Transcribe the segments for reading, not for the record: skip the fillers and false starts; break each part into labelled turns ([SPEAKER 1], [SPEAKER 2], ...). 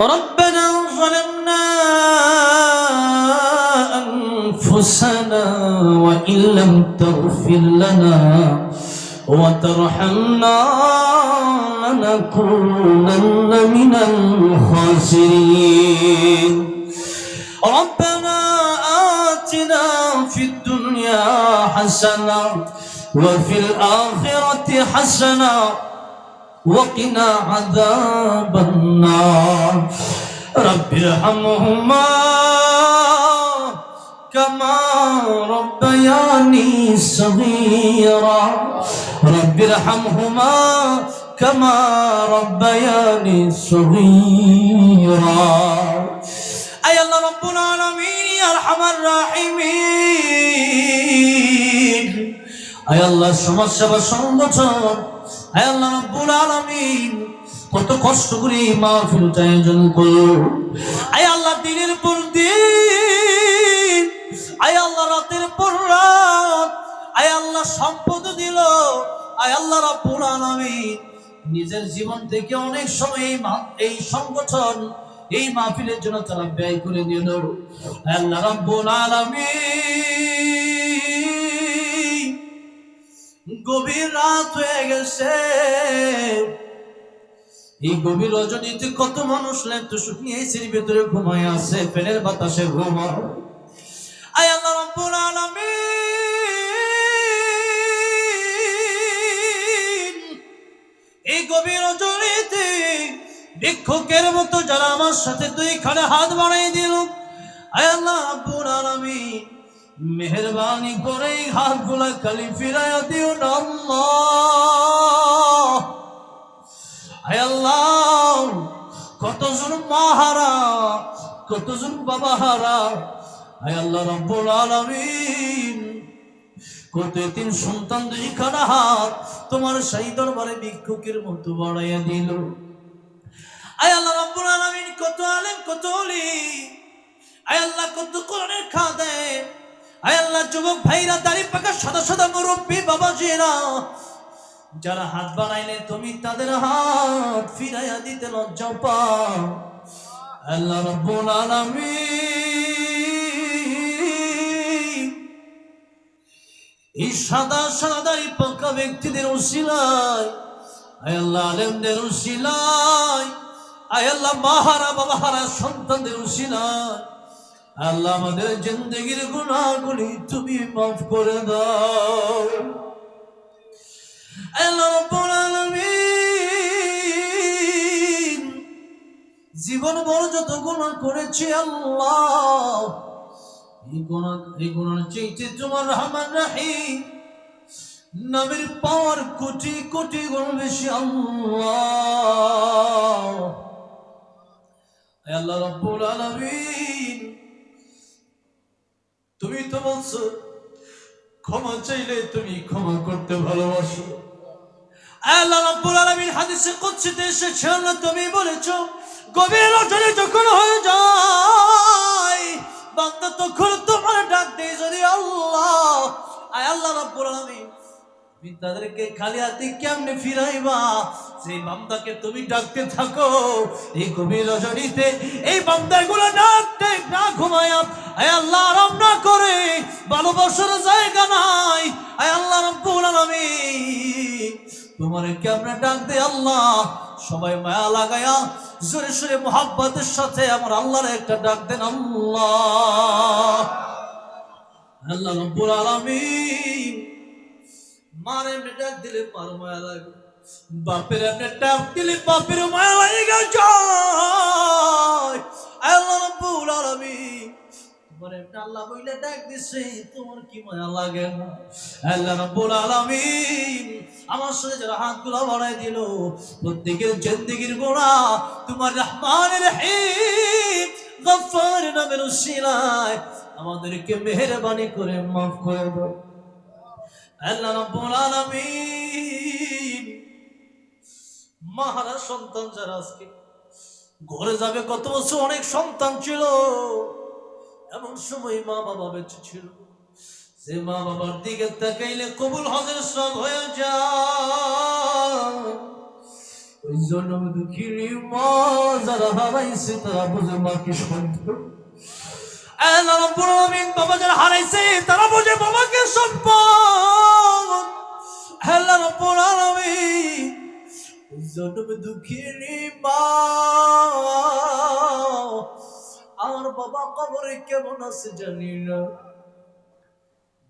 [SPEAKER 1] ربنا ظلمنا أنفسنا وإن لم تغفر لنا وترحمنا لنكونن من الخاسرين ربنا آتنا في الدنيا حسنة وفي الآخرة حسنة وقنا عذاب النار رب ارحمهما كما ربياني صغيرا رب ارحمهما كما ربياني صغيرا أي الله رب العالمين يا أرحم الراحمين أي الله সমস্যা বা সংগঠন أي الله رب العالمين কত কষ্ট করে মাহফিলটা আয়োজন করলো আয় আল্লাহ দিনের পর দিন আয় আল্লাহ রাতের পর রাত আয় আল্লাহ সম্পদ দিল আয় আল্লাহ রাব্বুল আলামিন নিজের জীবন থেকে অনেক সময় এই সংগঠন এই মাহফিলের জন্য তারা ব্যয় করে দিল আল্লাহ রাব্বুল আলামিন গভীর রাত হয়ে গেছে এই গভীর রজনীতে কত মানুষ ল্যাপটপ শুকিয়ে এসির ভিতরে ঘুমায় আছে ফ্যানের বাতাসে ঘুমায় আয় আল্লাহ রাব্বুল আলামিন এই গভীর রজনীতে ভিক্ষুকের মতো যারা আমার সাথে দুইখানে হাত বাড়াই দিল আয় আল্লাহ রাব্বুল আলামিন মেহেরবানি করে এই হাতগুলা খালি ফিরাইয়া দিও না আল্লাহ আয় আল্লাহ কতজন মা হারা কতজন বাবা হারা আয় আল্লাহ রাব্বুল আলামিন কত তিন সন্তান দুইখানা হাত তোমার সেই দরবারে ভিক্ষুকের মতো বাড়াইয়া দিল আয় আল্লাহ রাব্বুল আলামিন কত আলেম কত ওলি আয় আল্লাহ কত কোরআনের খাদেম আয় আল্লাহ যুবক ভাইরা দাড়ি পাকা সাদা সাদা মুরব্বী বাবাজিরা যারা হাত বাড়াইলে তুমি তাদের হাত ফিরাইয়া দিতে লজ্জা পাও আল্লাহ রাব্বুল আলামিন এই সাদা সাদা দাড়ি পাকা ব্যক্তিদের উসিলায় আয় আল্লাহ আলেমদের উসিলায় আয় আল্লাহ মাহারা বাবাহারা সন্তানদের উসিলায় আল্লাহ আমাদের জিন্দেগির গুনাহগুলি তুমি মাফ করে দাও আল্লাহ রাব্বুল আলামিন জীবন বড় যত গুনাহ করেছি আল্লাহ এই গুনার চাইতে তোমার রহমান রহিম নামের পাওয়ার কোটি কোটি গুণ বেশি আল্লাহ আল্লাহ রাব্বুল আলামিন তুমি তো বলছো ক্ষমা চাইলে তুমি ক্ষমা করতে ভালোবাসো আল্লাহ রাব্বুল আলামিন হাদিসে কুদসিতে এসেছে আল্লাহ তুমি বলেছো গভীর রাতে যখন হয়ে যায় বান্দা তখন তোমার ডাক দেয় যদি আল্লাহ আয় আল্লাহ রাব্বুল আলামিন তুমি তাদেরকে খালি হাতে কেমনে ফিরাইবা সেই বান্দাকে তুমি ডাকতে থাকো এই গভীর রজনীতে এই বান্দাগুলো ডাকতে না ঘুমায়া আয় আল্লাহ আরাম না করে ভালোবাসার জায়গা নাই আয় আল্লাহ রাব্বুল আলামিন তোমার কেমনে ডাক দে আল্লাহ সবাই মায়া লাগায়া জোরে জোরে মুহাব্বতের সাথে আমার আল্লাহর একটা ডাক দেন আল্লাহ আল্লাহ রাব্বুল আলামিন মার এমনি ডাক দিলে মার মায়া লাগে বাপের এমনি ডাক দিলে বাপের মায়া লাগে যায় আল্লাহ রাব্বুল আলামিন তোমার এমনি আল্লাহ বইলে ডাক দিছে তোমার কি মায়া লাগে না আল্লাহ রাব্বুল আলামিন আমার সাথে যারা হাতগুলো বাড়াই দিল প্রত্যেকের জিন্দেগির গুনাহ তোমার রহমানের রহিম গফফার নামের উসিলায় আমাদেরকে মেহেরবানি করে মাফ করে দাও আল্লাহ রাব্বুল আলামিন মাহারা সন্তান যারা আজকে ঘরে যাবে কত বছর অনেক সন্তান ছিল এমন সময় মা বাবা বেঁচে ছিল যে মা বাবার দিকে তাকাইলে কবুল হজের সব হয়ে যায় ওই জনম দুঃখিনী মা যারা হারাইছে তারা বুঝে মাকে সম্পদ। আল্লাহ রাব্বুল আলামিন বাবা যারা হারাইছে তারা বুঝে বাবাকে সম্পদ। আল্লাহ রাব্বুল আলামিন ওই জনম দুঃখিনী মা আমার বাবা কবরে কেমন আছে জানি না।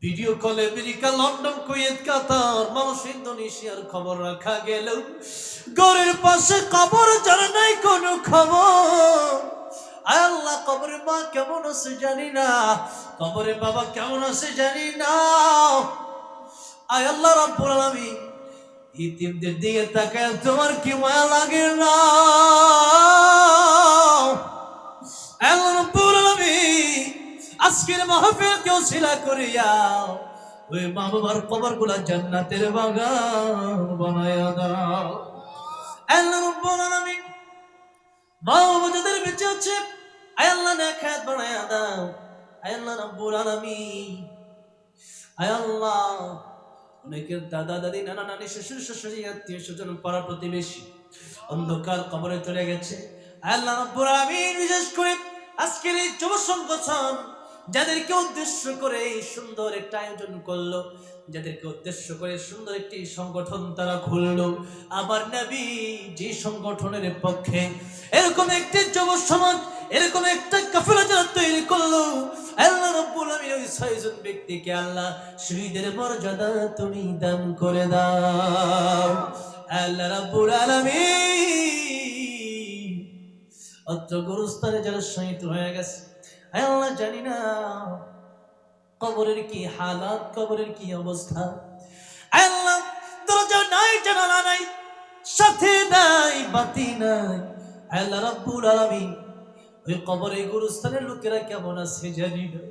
[SPEAKER 1] ভিডিও কলে আমেরিকা, লন্ডন, কুয়েত, কাতার, মানুষ ইন্দোনেশিয়ার খবর রাখা গেল, ঘরের পাশে কবর যার নাই কোনো খবর। আল্লাহ কবরে মা কেমন আছে জানি না, কবরে বাবা কেমন আছে জানি না। আয় আল্লাহ রাব্বুল আলামিন ইতিমদের দিকে তাকায় তোমার কি মায়া লাগে না? আল্লাহ রাব্বুল আলামিন আজকের মাহফিল কেউ ছিলা করিয়া ওই মা বাবার কবর গুলা জান্নাতের বাগান বানায়া দাও। আল্লাহ রাব্বুল আলামিন মা বাবা যাদের বেঁচে আছে আয় আল্লাহ নেখাত বানায়া দাও। আয় আল্লাহ রাব্বুল আলামিন আয় আল্লাহ অনেকের দাদা দাদি নানা নানি শ্বশুর শাশুড়ি আত্মীয় স্বজন পাড়া প্রতিবেশী অন্ধকার কবরে চলে গেছে। আল্লাহ রাব্বুল আলামিন বিশেষ করে আজকের এই যুব সংগঠন যাদেরকে উদ্দেশ্য করে সুন্দর একটা আয়োজন করলো, যাদেরকে উদ্দেশ্য করে সুন্দর একটি সংগঠন তারা খুললো, আমার নবী যে সংগঠনের পক্ষে এরকম একটি যুব সমাজ এরকম একটা কাফেলা যারা তৈরি করলো, আল্লাহ রাব্বুল আলামিন ওই 6 জন ব্যক্তিকে আল্লাহ শহীদের মর্যাদা তুমি দান করে দাও। আল্লাহ রাব্বুল আলামিন অত্র গুরুস্থানে যারা শহীদ হয়ে গেছে আল্লাহ জানি না কবরের কি হালাত, কবরের কি অবস্থা। আল্লাহ দরজা নাই, জানালা নাই, সাথে নাই, বাতি নাই। আল্লাহ রাব্বুল আলামিন ওই কবরের গুরুস্থানের লোকেরা কেমন আছে জানি না।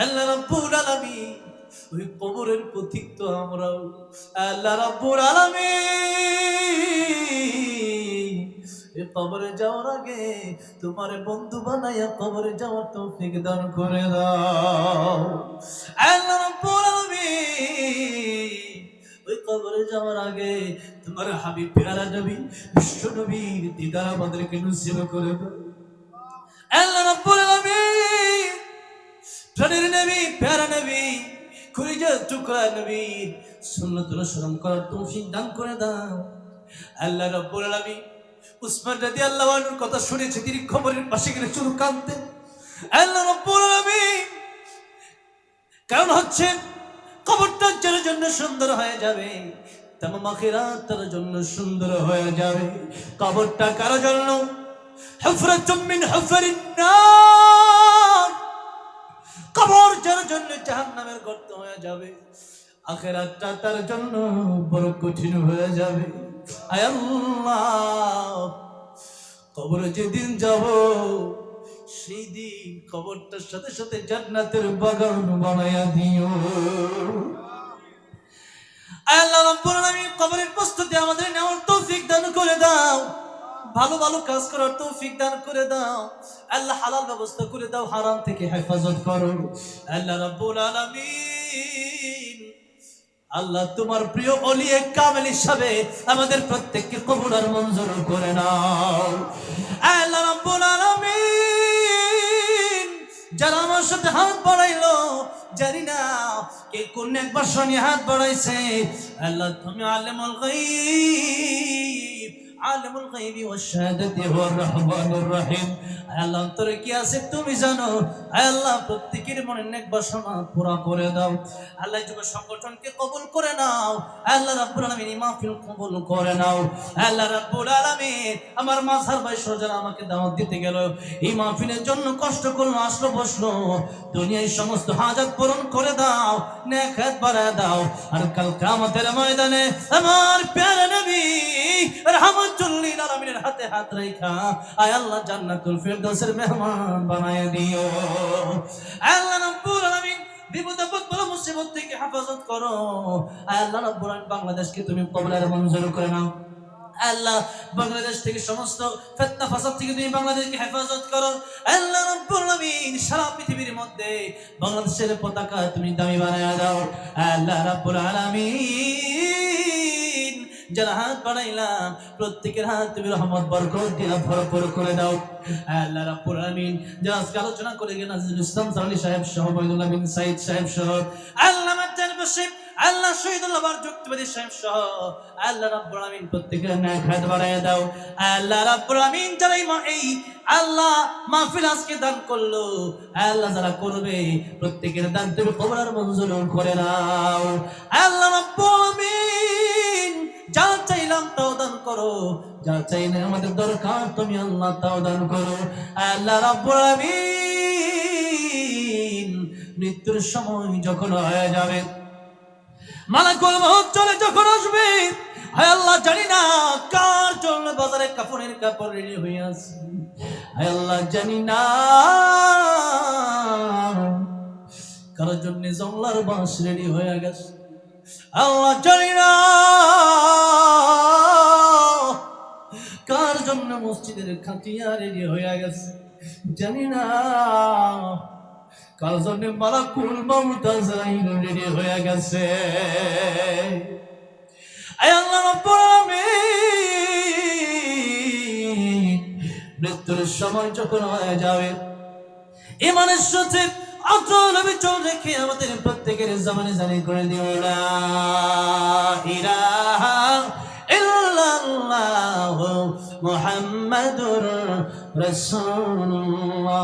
[SPEAKER 1] আল্লাহ রাব্বুল আলামিন ওই কবরের পথিক তো আমরাও। আল্লাহ রাব্বুল আলামিন এই কবরে যাওয়ার আগে তোমার বন্ধু বানাইয়া কবরে যাওয়ার তৌফিক দান করে দাও। আল্লাহ রাব্বুল আলামিন ওই কবরে যাওয়ার আগে তোমার হাবিব প্যারা নবী বিশ্ব নবীর দিদার আমাদেরকে নসিব করে দাও। আল্লাহ রাব্বুল আলামিন প্রাণের নবী প্যারা নবী কলিজার টুকরা নবী সুন্নাত অনুসরণ করার তৌফিক দান করে দাও। আল্লাহ রাব্বুল আলামিন উসমান রাদিয়াল্লাহু আনহুর কথা শুনেছে, তিনি কবরের পাশে গেলে শুধু কাঁদতেন। আল্লাহ রাব্বুল আলামিন কারণ হচ্ছে কবরটা যার জন্য সুন্দর হয়ে যাবে তামাম আখিরাত তার জন্য সুন্দর হয়ে যাবে। কবরটা কার জন্য? হুফরাতুম মিন হুফারিন নার, কবর যার জন্য জাহান্নামের গর্ত হয়ে যাবে, আখিরাতটা তার জন্য বড় কঠিন হয়ে যাবে। আয় আল্লাহ কবরে যেদিন যাব সেই দিন কবরটার সাথে সাথে জান্নাতের বাগান বানায়া দিও। আল্লাহ রাব্বুল আলামিন কবরের প্রস্তুতি আমাদের নেওয়ার তৌফিক দান করে দাও, ভালো ভালো কাজ করার তৌফিক দান করে দাও। আল্লাহ হালাল ব্যবস্থা করে দাও, হারাম থেকে হেফাজত করো। আল্লাহ রাব্বুল আলামিন আল্লাহ তোমার প্রিয় ওলিয়ে কামেল হিসাবে আমাদের প্রত্যেককে কবুল আর মঞ্জুর করে নাও। আল্লাহ রাব্বুল আলামিন যারা আমার সাথে হাত বাড়াইলো জানি না কে কোন একবার শনি হাত বাড়াইছে, আল্লাহ তুমি আলিমুল গায়ব আলিমুল গায়বি ওয়াশ শাহাদাতি হুয়ার রহমানুর রহিম। আল্লাহ অন্তরে কি আছে তুমি জানো। আল্লাহ প্রত্যেকের মনে নেক বাসনা পুরা করে দাও। আল্লাহ যুব সংগঠনকে কবুল করে নাও। আল্লাহ রাব্বুল আলামিন মাহফিল কবুল করে নাও। আল্লাহ রাব্বুল আলামিন আমার মাঝার ভাই সরজান আমাকে দাওয়াত দিতে গেল, এই মাহফিলের জন্য কষ্ট করলো, আসলো বসলো, দুনিয়ায় সমস্ত হাজাত পূরণ করে দাও, নেক হাত বাড়ায় দাও। আর কাল কিয়ামতের ময়দানে আমার প্যারা নবী রাহমাতুল লিল আলামিনের হাতে হাত রাখা আয় আল্লাহ জান্নাতুল ফিরদাউসের মেহমান বানায় দিও। আল্লাহ রাব্বুল আলামিন বিপদ আপদ বলা মুসিবত থেকে হেফাজত করো। আয় আল্লাহ রাব্বুল আলামিন বাংলাদেশকে তুমি কবুল আর মঞ্জুর করে নাও। আল্লাহ বাংলাদেশ থেকে সমস্ত ফিতনা ফাসাদ থেকে তুমি বাংলাদেশকে হেফাজত করো। আল্লাহ রাব্বুল আলামিন সারা পৃথিবীর মধ্যে বাংলাদেশের পতাকা তুমি দামি বানায় দাও। আল্লাহ রাব্বুল আলামিন যারা হাত বাড়াইলাম প্রত্যেকের হাত তুমি রহমত বরকত দিয়া ভরপুর করে দাও। আল্লাহ রাব্বুল আলামিন যারা আজকে আলোচনা করে গেলেন নাজিরুল ইসলাম সালালি সাহেব সহ মঈনুল আমিন সাইদ সাহেব সহ আল্লাহ মাদ্দান বসিব আল্লাহ শহীদুল্লাহ বার যুক্তিবাদী সাহেব সহ আল্লাহ রাব্বুল আলামিন প্রত্যেকের নেক হাত বাড়াইয়া দাও। আল্লাহ রাব্বুল আলামিন যারা এই আল্লাহ মাহফিল আজকে দান করলো আল্লাহ যারা করবে প্রত্যেকের দান তুমি কবুল মঞ্জুর করে নাও। আল্লাহ রাব্বুল আলামিন যা চাইলাম তাও দান করো, যা চাইলে আমাদের দরকার তুমি আল্লাহ তাও দান করো। আল্লাহ রাব্বুল আলামিন মৃত্যুর সময় যখন হয়ে যাবে মালাকুল মউত চলে যখন আসবে হায় আল্লাহ জানি না কার জন্য বাজারে কাপড়ের কাপড় রেডি হয়ে আছে, হায় আল্লাহ জানি না কার জন্য জংলার বাঁশ রেডি হয়ে গেছে, আল্লাহ জানি না কার জন্য মসজিদের খাটিয়া রেডি হয়ে গেছে, জানি না কার জন্য মালাকুল মউত আজরাইল রেডি হয়ে গেছে। আয় আল্লাহ রাব্বুল আলামিন মৃত্যুর সময় যখন হয়ে যাবে ইমানের সাথে অটল অবিচল রেখে আমাদের প্রত্যেকের জবানে জারি করে দিও লা ইলাহা ইল্লাল্লাহ মুহাম্মাদুর রাসূলুল্লাহ।